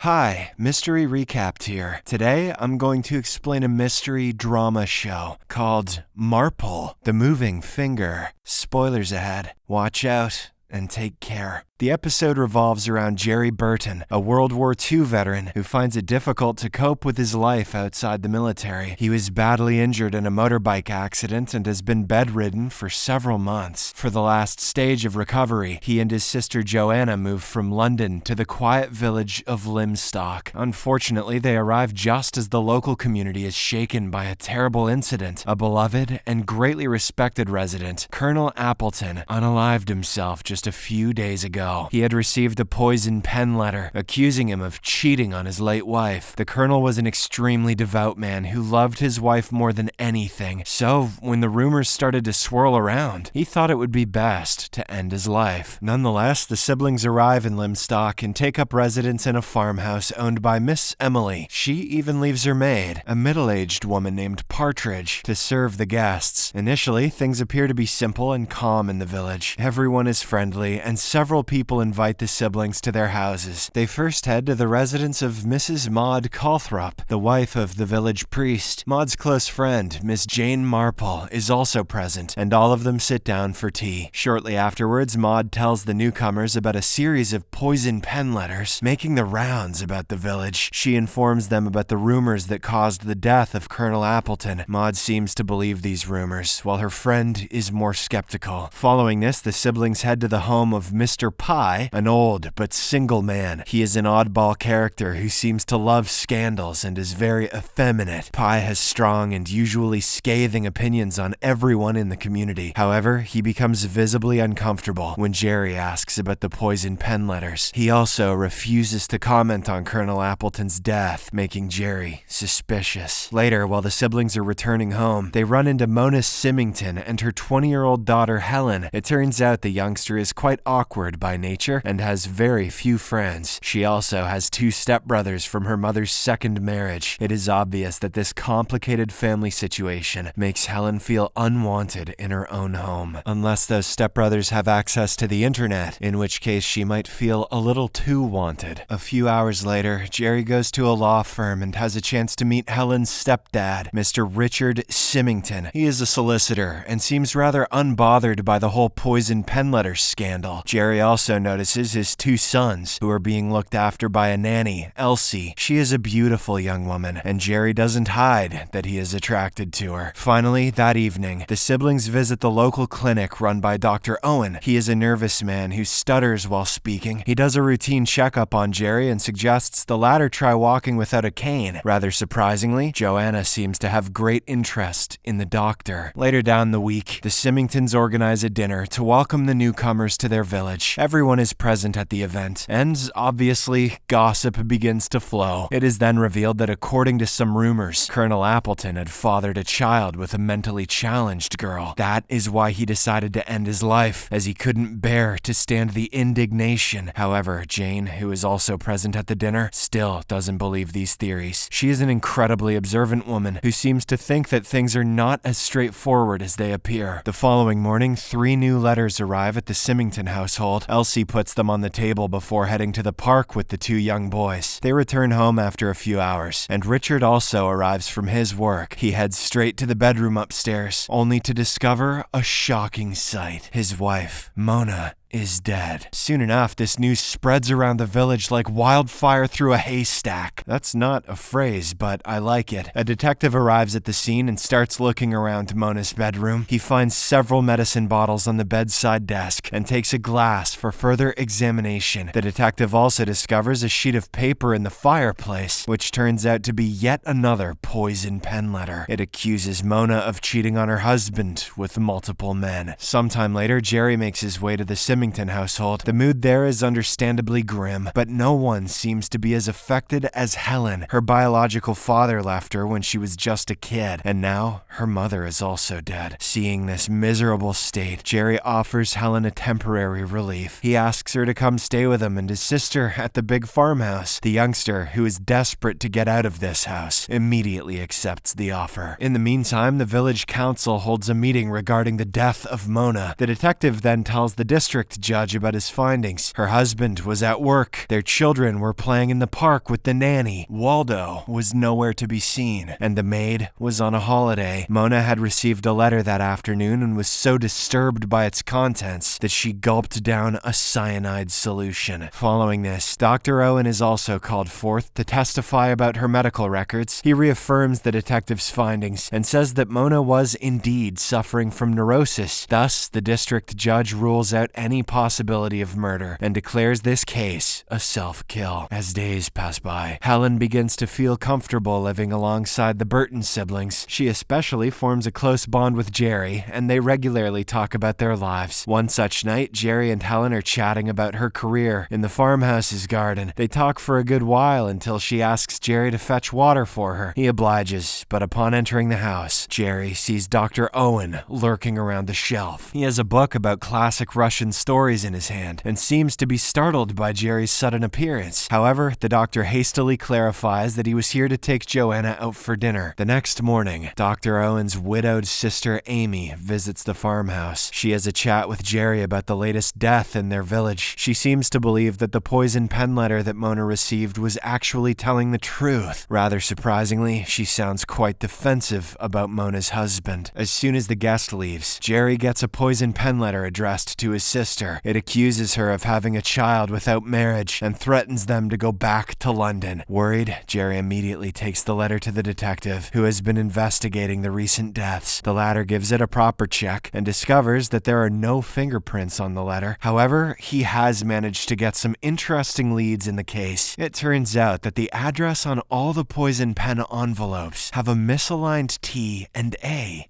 Hi, Mystery Recapped here. Today, I'm going to explain a mystery drama show called Marple, the Moving Finger. Spoilers ahead. Watch out and take care. The episode revolves around Jerry Burton, a World War II veteran who finds it difficult to cope with his life outside the military. He was badly injured in a motorbike accident and has been bedridden for several months. For the last stage of recovery, he and his sister Joanna move from London to the quiet village of Limstock. Unfortunately, they arrive just as the local community is shaken by a terrible incident. A beloved and greatly respected resident, Colonel Appleton, unalived himself just a few days ago. He had received a poison pen letter accusing him of cheating on his late wife. The colonel was an extremely devout man who loved his wife more than anything, so when the rumors started to swirl around, he thought it would be best to end his life. Nonetheless, the siblings arrive in Limstock and take up residence in a farmhouse owned by Miss Emily. She even leaves her maid, a middle-aged woman named Partridge, to serve the guests. Initially, things appear to be simple and calm in the village. Everyone is friendly, and several people invite the siblings to their houses. They first head to the residence of Mrs. Maud Calthrop, the wife of the village priest. Maud's close friend, Miss Jane Marple, is also present, and all of them sit down for tea. Shortly afterwards, Maud tells the newcomers about a series of poison pen letters making the rounds about the village. She informs them about the rumors that caused the death of Colonel Appleton. Maud seems to believe these rumors, while her friend is more skeptical. Following this, the siblings head to the home of Mr. Pye, an old but single man. He is an oddball character who seems to love scandals and is very effeminate. Pye has strong and usually scathing opinions on everyone in the community. However, he becomes visibly uncomfortable when Jerry asks about the poison pen letters. He also refuses to comment on Colonel Appleton's death, making Jerry suspicious. Later, while the siblings are returning home, they run into Mona Symington and her 20-year-old daughter Helen. It turns out the youngster is quite awkward by nature and has very few friends. She also has two stepbrothers from her mother's second marriage. It is obvious that this complicated family situation makes Helen feel unwanted in her own home, unless those stepbrothers have access to the internet, in which case she might feel a little too wanted. A few hours later, Jerry goes to a law firm and has a chance to meet Helen's stepdad, Mr. Richard Symington. He is a solicitor and seems rather unbothered by the whole poison pen letter scandal. Jerry also notices his two sons, who are being looked after by a nanny, Elsie. She is a beautiful young woman, and Jerry doesn't hide that he is attracted to her. Finally, that evening, the siblings visit the local clinic run by Dr. Owen. He is a nervous man who stutters while speaking. He does a routine checkup on Jerry and suggests the latter try walking without a cane. Rather surprisingly, Joanna seems to have great interest in the doctor. Later down the week, the Symingtons organize a dinner to welcome the newcomers to their village. Everyone is present at the event, and obviously, gossip begins to flow. It is then revealed that according to some rumors, Colonel Appleton had fathered a child with a mentally challenged girl. That is why he decided to end his life, as he couldn't bear to stand the indignation. However, Jane, who is also present at the dinner, still doesn't believe these theories. She is an incredibly observant woman who seems to think that things are not as straightforward as they appear. The following morning, 3 new letters arrive at the Symington household. Elsie puts them on the table before heading to the park with the 2 young boys. They return home after a few hours, and Richard also arrives from his work. He heads straight to the bedroom upstairs, only to discover a shocking sight. His wife, Mona, is dead. Soon enough, this news spreads around the village like wildfire through a haystack. That's not a phrase, but I like it. A detective arrives at the scene and starts looking around Mona's bedroom. He finds several medicine bottles on the bedside desk and takes a glass for further examination. The detective also discovers a sheet of paper in the fireplace, which turns out to be yet another poison pen letter. It accuses Mona of cheating on her husband with multiple men. Sometime later, Jerry makes his way to the Symington household. The mood there is understandably grim, but no one seems to be as affected as Helen. Her biological father left her when she was just a kid, and now her mother is also dead. Seeing this miserable state, Jerry offers Helen a temporary relief. He asks her to come stay with him and his sister at the big farmhouse. The youngster, who is desperate to get out of this house, immediately accepts the offer. In the meantime, the village council holds a meeting regarding the death of Mona. The detective then tells the district district judge about his findings. Her husband was at work. Their children were playing in the park with the nanny. Waldo was nowhere to be seen, and the maid was on a holiday. Mona had received a letter that afternoon and was so disturbed by its contents that she gulped down a cyanide solution. Following this, Dr. Owen is also called forth to testify about her medical records. He reaffirms the detective's findings and says that Mona was indeed suffering from neurosis. Thus, the district judge rules out any possibility of murder and declares this case a self-kill. As days pass by, Helen begins to feel comfortable living alongside the Burton siblings. She especially forms a close bond with Jerry, and they regularly talk about their lives. One such night, Jerry and Helen are chatting about her career in the farmhouse's garden. They talk for a good while until she asks Jerry to fetch water for her. He obliges, but upon entering the house, Jerry sees Dr. Owen lurking around the shelf. He has a book about classic Russian stories in his hand and seems to be startled by Jerry's sudden appearance. However, the doctor hastily clarifies that he was here to take Joanna out for dinner. The next morning, Dr. Owen's widowed sister Amy visits the farmhouse. She has a chat with Jerry about the latest death in their village. She seems to believe that the poison pen letter that Mona received was actually telling the truth. Rather surprisingly, she sounds quite defensive about Mona's husband. As soon as the guest leaves, Jerry gets a poison pen letter addressed to his sister. It accuses her of having a child without marriage and threatens them to go back to London. Worried, Jerry immediately takes the letter to the detective, who has been investigating the recent deaths. The latter gives it a proper check and discovers that there are no fingerprints on the letter. However, he has managed to get some interesting leads in the case. It turns out that the address on all the poison pen envelopes have a misaligned T and A.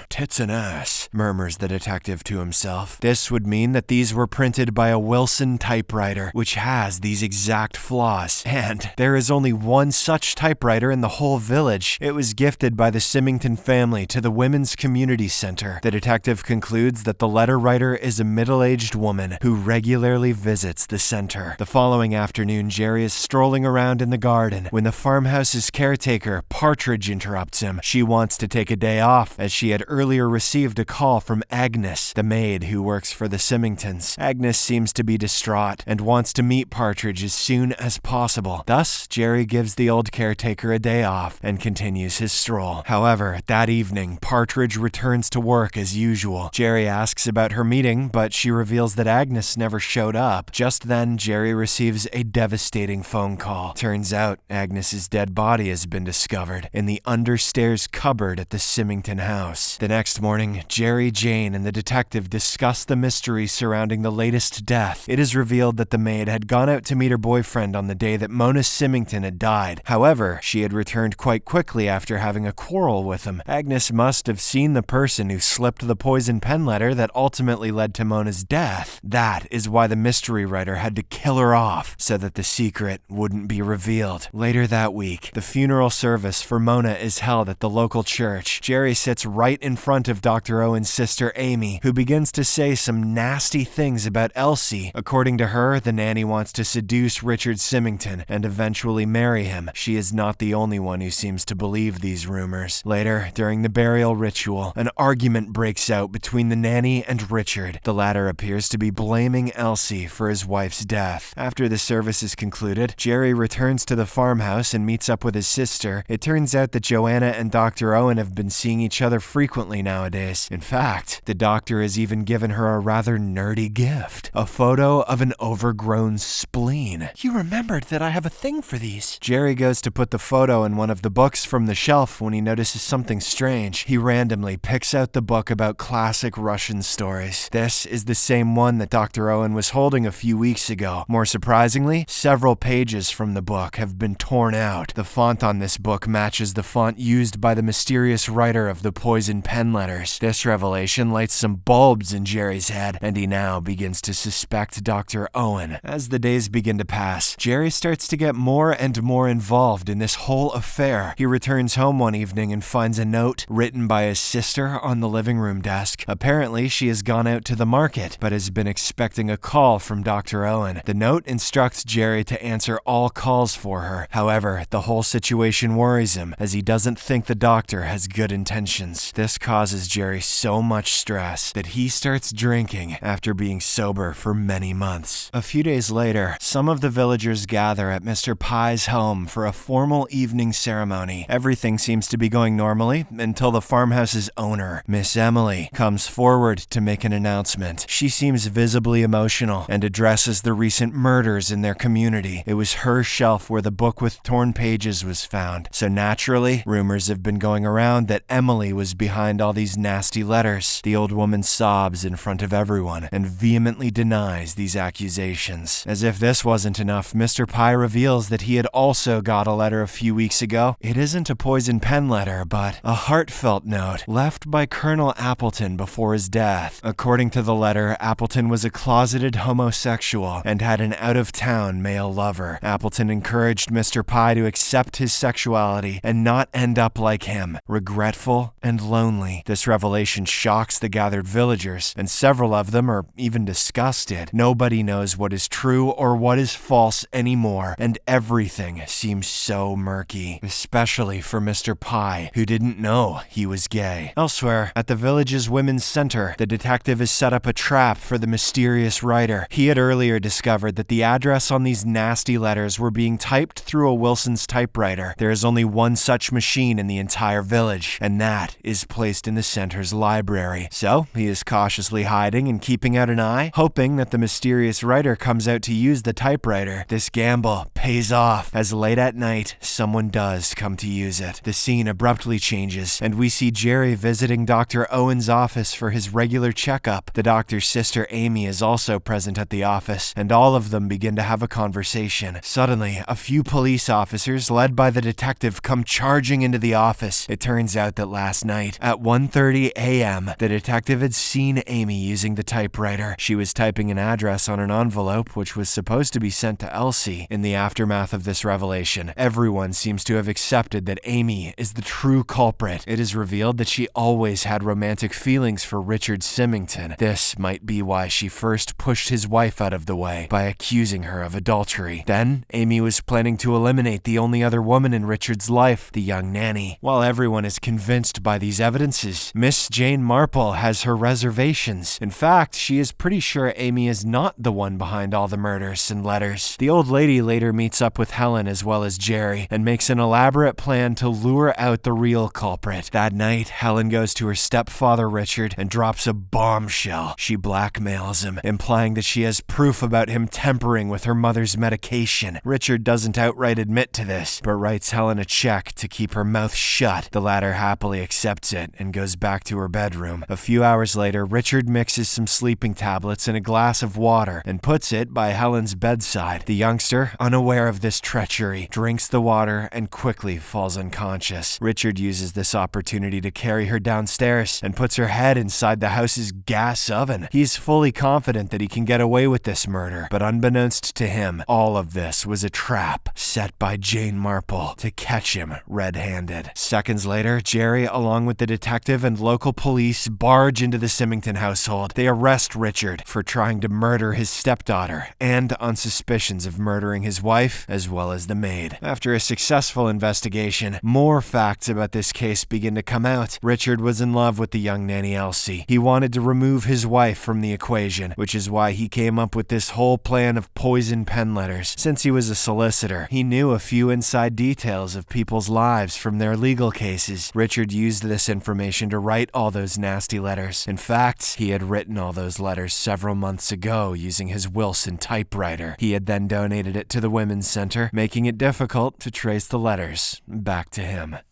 Tits and ass, murmurs the detective to himself. This would mean that these were printed by a Wilson typewriter, which has these exact flaws. And there is only one such typewriter in the whole village. It was gifted by the Symington family to the Women's Community Center. The detective concludes that the letter writer is a middle-aged woman who regularly visits the center. The following afternoon, Jerry is strolling around in the garden when the farmhouse's caretaker, Partridge, interrupts him. She wants to take a day off, as she had earlier received a call from Agnes, the maid who works for the Symingtons. Agnes seems to be distraught and wants to meet Partridge as soon as possible. Thus, Jerry gives the old caretaker a day off and continues his stroll. However, that evening, Partridge returns to work as usual. Jerry asks about her meeting, but she reveals that Agnes never showed up. Just then, Jerry receives a devastating phone call. Turns out, Agnes's dead body has been discovered in the understairs cupboard at the Symington house. The next morning, Jerry, Jane, and the detective discuss the mystery surrounding the latest death. It is revealed that the maid had gone out to meet her boyfriend on the day that Mona Symington had died. However, she had returned quite quickly after having a quarrel with him. Agnes must have seen the person who slipped the poison pen letter that ultimately led to Mona's death. That is why the mystery writer had to kill her off, so that the secret wouldn't be revealed. Later that week, the funeral service for Mona is held at the local church. Jerry sits right in front of Dr. Owen's sister Amy, who begins to say some nasty things about Elsie. According to her, the nanny wants to seduce Richard Symington and eventually marry him. She is not the only one who seems to believe these rumors. Later, during the burial ritual, an argument breaks out between the nanny and Richard. The latter appears to be blaming Elsie for his wife's death. After the service is concluded, Jerry returns to the farmhouse and meets up with his sister. It turns out that Joanna and Dr. Owen have been seeing each other frequently nowadays. In fact, the doctor has even given her a rather nerdy gift, a photo of an overgrown spleen. "You remembered that I have a thing for these." Jerry goes to put the photo in one of the books from the shelf when he notices something strange. He randomly picks out the book about classic Russian stories. This is the same one that Dr. Owen was holding a few weeks ago. More surprisingly, several pages from the book have been torn out. The font on this book matches the font used by the mysterious writer of the poison pen letters. This revelation lights some bulbs in Jerry's head, and he now begins to suspect Dr. Owen. As the days begin to pass, Jerry starts to get more and more involved in this whole affair. He returns home one evening and finds a note written by his sister on the living room desk. Apparently, she has gone out to the market, but has been expecting a call from Dr. Owen. The note instructs Jerry to answer all calls for her. However, the whole situation worries him, as he doesn't think the doctor has good intentions. This causes Jerry so much stress that he starts drinking. after being sober for many months. A few days later, some of the villagers gather at Mr. Pye's home for a formal evening ceremony. Everything seems to be going normally until the farmhouse's owner, Miss Emily, comes forward to make an announcement. She seems visibly emotional and addresses the recent murders in their community. It was her shelf where the book with torn pages was found, so naturally, rumors have been going around that Emily was behind all these nasty letters. The old woman sobs in front of everyone and vehemently denies these accusations. As if this wasn't enough, Mr. Pye reveals that he had also got a letter a few weeks ago. It isn't a poison pen letter, but a heartfelt note left by Colonel Appleton before his death. According to the letter, Appleton was a closeted homosexual and had an out-of-town male lover. Appleton encouraged Mr. Pye to accept his sexuality and not end up like him, regretful and lonely. This revelation shocks the gathered villagers, and several of them are even disgusted. Nobody knows what is true or what is false anymore, and everything seems so murky, especially for Mr. Pye, who didn't know he was gay. Elsewhere, at the village's women's center, the detective has set up a trap for the mysterious writer. He had earlier discovered that the address on these nasty letters were being typed through a Wilson's typewriter. There is only one such machine in the entire village, and that is placed in the center's library. So, he is cautiously hiding and keeping out an eye, hoping that the mysterious writer comes out to use the typewriter. This gamble pays off, as late at night, someone does come to use it. The scene abruptly changes, and we see Jerry visiting Dr. Owen's office for his regular checkup. The doctor's sister Amy is also present at the office, and all of them begin to have a conversation. Suddenly, a few police officers, led by the detective, come charging into the office. It turns out that last night, at 1:30 a.m., the detective had seen Amy using the typewriter. She was typing an address on an envelope which was supposed to be sent to Elsie. In the aftermath of this revelation, everyone seems to have accepted that Amy is the true culprit. It is revealed that she always had romantic feelings for Richard Symington. This might be why she first pushed his wife out of the way by accusing her of adultery. Then, Amy was planning to eliminate the only other woman in Richard's life, the young nanny. While everyone is convinced by these evidences, Miss Jane Marple has her reservations. In fact, she is pretty sure Amy is not the one behind all the murders and letters. The old lady later meets up with Helen as well as Jerry and makes an elaborate plan to lure out the real culprit. That night, Helen goes to her stepfather Richard and drops a bombshell. She blackmails him, implying that she has proof about him tampering with her mother's medication. Richard doesn't outright admit to this, but writes Helen a check to keep her mouth shut. The latter happily accepts it and goes back to her bedroom. A few hours later, Richard mixes some sleeping tablets in a glass of water and puts it by Helen's bedside. The youngster, unaware of this treachery, drinks the water and quickly falls unconscious. Richard uses this opportunity to carry her downstairs and puts her head inside the house's gas oven. He's fully confident that he can get away with this murder, but unbeknownst to him, all of this was a trap set by Jane Marple to catch him red-handed. Seconds later, Jerry, along with the detective and local police, barge into the Symington household. They arrest Richard for trying to murder his stepdaughter and on suspicions of murdering his wife as well as the maid. After a successful investigation, more facts about this case begin to come out. Richard was in love with the young nanny Elsie. He wanted to remove his wife from the equation, which is why he came up with this whole plan of poison pen letters. Since he was a solicitor, he knew a few inside details of people's lives from their legal cases. Richard used this information to write all those nasty letters. In fact, he had written all those letters several months ago using his Wilson typewriter. He had then donated it to the Women's Center, making it difficult to trace the letters back to him.